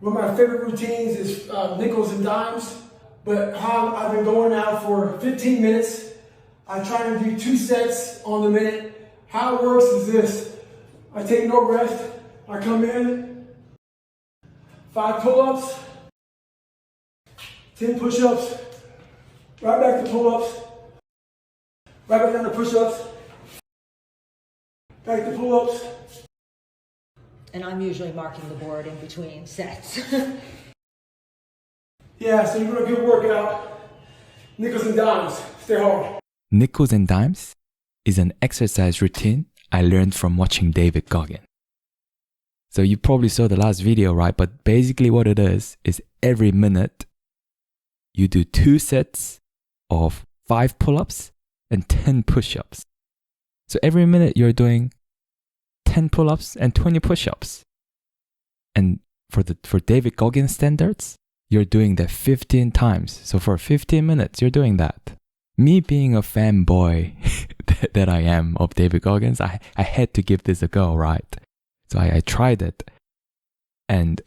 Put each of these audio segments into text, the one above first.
One of my favorite routines is nickels and dimes, but how I've been going now for 15 minutes. I try to do 2 sets on the minute. How it works is this. I take no rest. I come in, 5 pull-ups, 10 push-ups, right back to pull-ups, right back down to push-ups, back to pull-ups. And I'm usually marking the board in between sets. Yeah, so you're doing a good workout. Nickels and dimes, stay hard. Nickels and dimes is an exercise routine I learned from watching David Goggins. So you probably saw the last video, right? But basically what it is every minute you do 2 sets of 5 pull-ups and 10 push-ups. So every minute you're doing 10 pull-ups and 20 push-ups. And for David Goggins standards, you're doing that 15 times. So for 15 minutes, you're doing that. Me being a fanboy that I am of David Goggins, I had to give this a go, right? So I tried it. And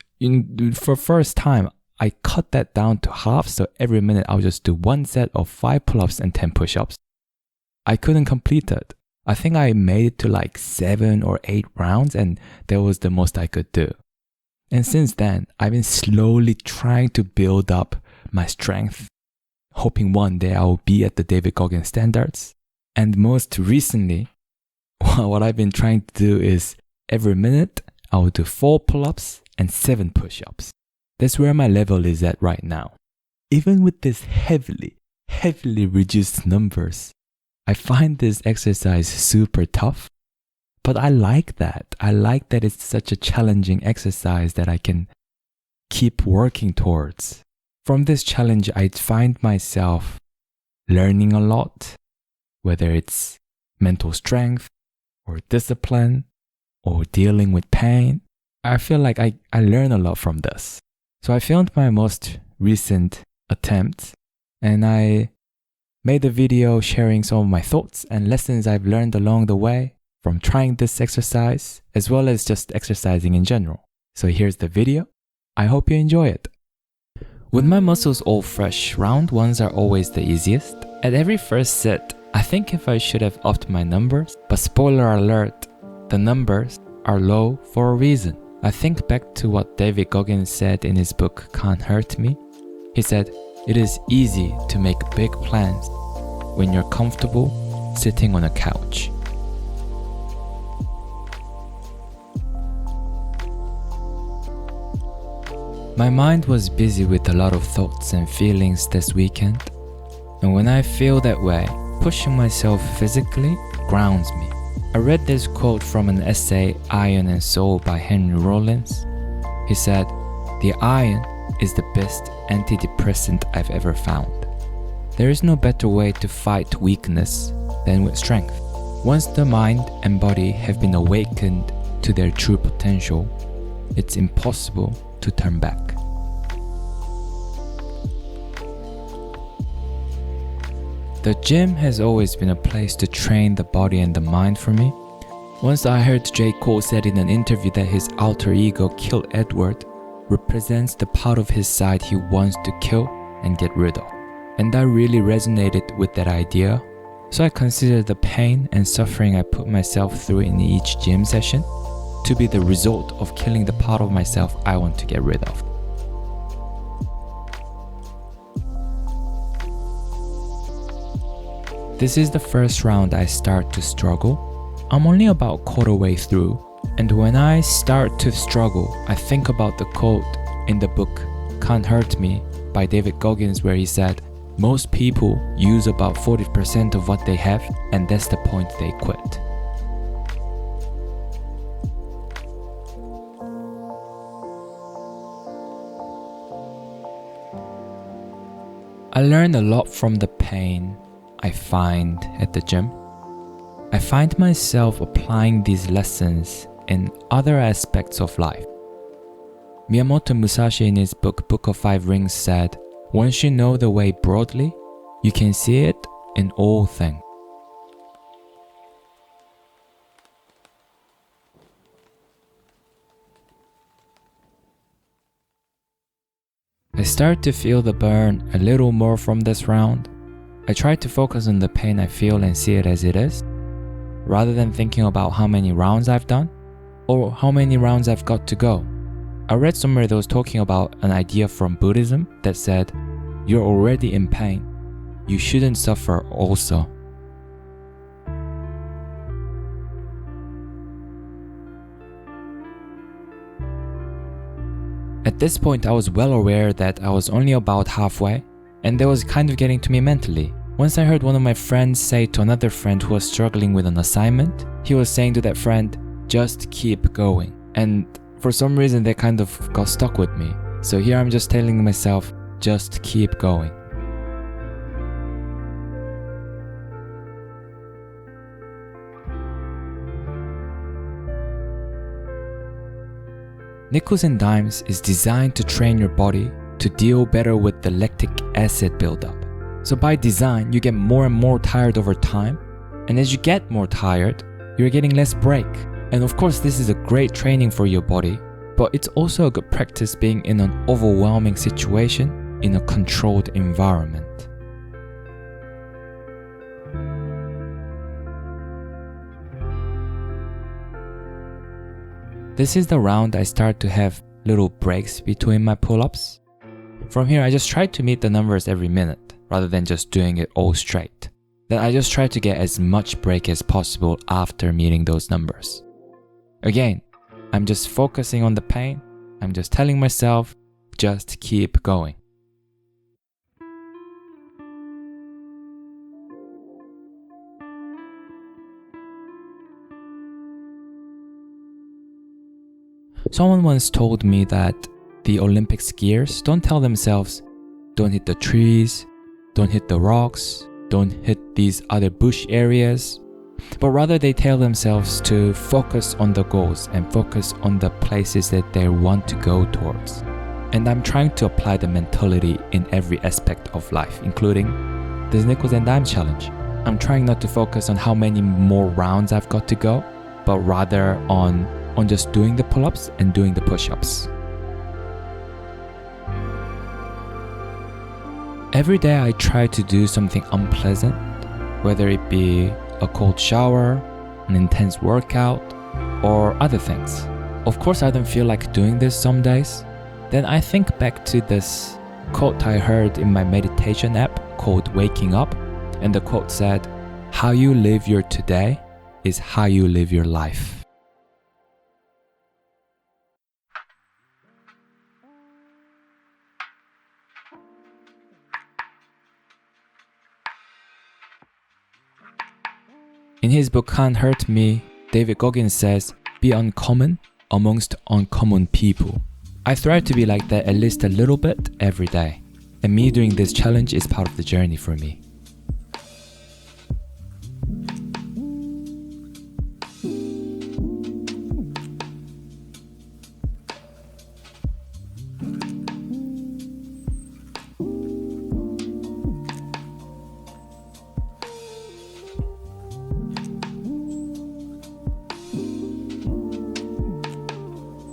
for first time, I cut that down to half. So every minute I'll just do 1 set of 5 pull-ups and 10 push-ups. I couldn't complete it. I think I made it to like 7 or 8 rounds, and that was the most I could do. And since then, I've been slowly trying to build up my strength, hoping one day I will be at the David Goggins standards. And most recently, what I've been trying to do is every minute, I will do 4 pull-ups and 7 push-ups. That's where my level is at right now. Even with this heavily reduced numbers, I find this exercise super tough, but I like that. I like that it's such a challenging exercise that I can keep working towards. From this challenge, I find myself learning a lot, whether it's mental strength or discipline or dealing with pain. I feel like I learn a lot from this. So I filmed my most recent attempt and I made a video sharing some of my thoughts and lessons I've learned along the way from trying this exercise, as well as just exercising in general. So here's the video. I hope you enjoy it. With my muscles all fresh, round ones are always the easiest. At every first set, I think if I should have upped my numbers, but spoiler alert, the numbers are low for a reason. I think back to what David Goggins said in his book Can't Hurt Me. He said, "It is easy to make big plans when you're comfortable sitting on a couch." My mind was busy with a lot of thoughts and feelings this weekend, and when I feel that way, pushing myself physically grounds me. I read this quote from an essay, Iron and Soul by Henry Rollins. He said, "The iron is the best antidepressant I've ever found. There is no better way to fight weakness than with strength. Once the mind and body have been awakened to their true potential, it's impossible to turn back." The gym has always been a place to train the body and the mind for me. Once I heard J. Cole said in an interview that his alter ego, Kill Edward, represents the part of his side he wants to kill and get rid of. And I really resonated with that idea, so I consider the pain and suffering I put myself through in each gym session to be the result of killing the part of myself I want to get rid of. This is the first round I start to struggle. I'm only about quarter way through, and when I start to struggle, I think about the quote in the book Can't Hurt Me by David Goggins where he said, "Most people use about 40% of what they have, and that's the point they quit." I learned a lot from the pain I find at the gym. I find myself applying these lessons in other aspects of life. Miyamoto Musashi in his book Book of Five Rings said, "Once you know the way broadly, you can see it in all things." I started to feel the burn a little more from this round. I tried to focus on the pain I feel and see it as it is, rather than thinking about how many rounds I've done or how many rounds I've got to go. I read somewhere that was talking about an idea from Buddhism that said, you're already in pain, you shouldn't suffer also. At this point, I was well aware that I was only about halfway, and that was kind of getting to me mentally. Once I heard one of my friends say to another friend who was struggling with an assignment, he was saying to that friend, just keep going. And for some reason, that kind of got stuck with me. So here I'm just telling myself, just keep going. Nickels and dimes is designed to train your body to deal better with the lactic acid buildup. So by design, you get more and more tired over time, and as you get more tired, you're getting less break. And of course, this is a great training for your body, but it's also a good practice being in an overwhelming situation in a controlled environment. This is the round I start to have little breaks between my pull-ups. From here, I just try to meet the numbers every minute, rather than just doing it all straight. Then I just try to get as much break as possible after meeting those numbers. Again, I'm just focusing on the pain. I'm just telling myself, just keep going. Someone once told me that the Olympic skiers don't tell themselves, don't hit the trees, don't hit the rocks, don't hit these other bush areas, but rather they tell themselves to focus on the goals and focus on the places that they want to go towards. And I'm trying to apply the mentality in every aspect of life, including this Nickels and Dimes challenge. I'm trying not to focus on how many more rounds I've got to go, but rather on just doing the pull-ups and doing the push-ups. Every day I try to do something unpleasant, whether it be a cold shower, an intense workout, or other things. Of course, I don't feel like doing this some days. Then I think back to this quote I heard in my meditation app called Waking Up, and the quote said, "How you live your today is how you live your life." In his book Can't Hurt Me, David Goggins says, be uncommon amongst uncommon people. I try to be like that at least a little bit every day, and me doing this challenge is part of the journey for me.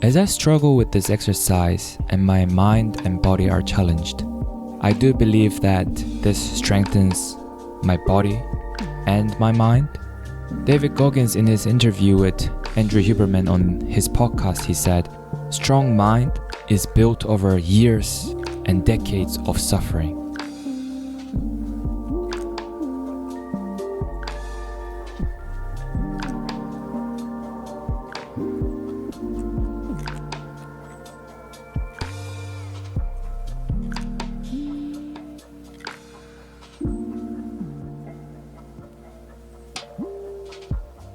As I struggle with this exercise and my mind and body are challenged, I do believe that this strengthens my body and my mind. David Goggins, in his interview with Andrew Huberman on his podcast, he said, "Strong mind is built over years and decades of suffering."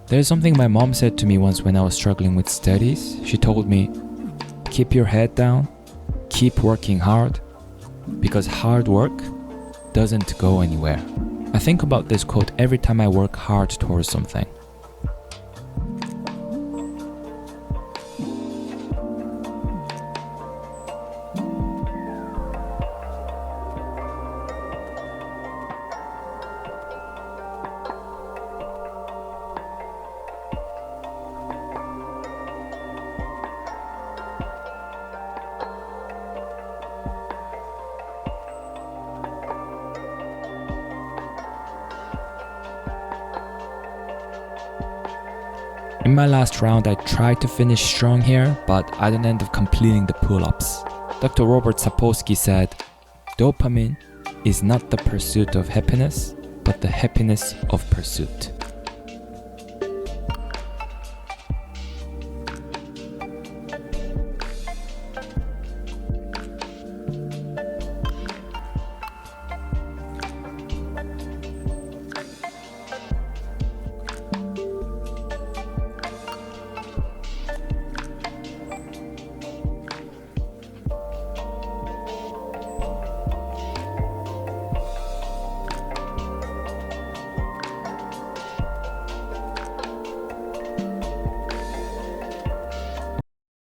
There's something my mom said to me once when I was struggling with studies. She told me, keep your head down, keep working hard, because hard work doesn't go anywhere. I think about this quote every time I work hard towards something. In my last round, I tried to finish strong here, but I didn't end up completing the pull-ups. Dr. Robert Sapolsky said, "Dopamine is not the pursuit of happiness, but the happiness of pursuit."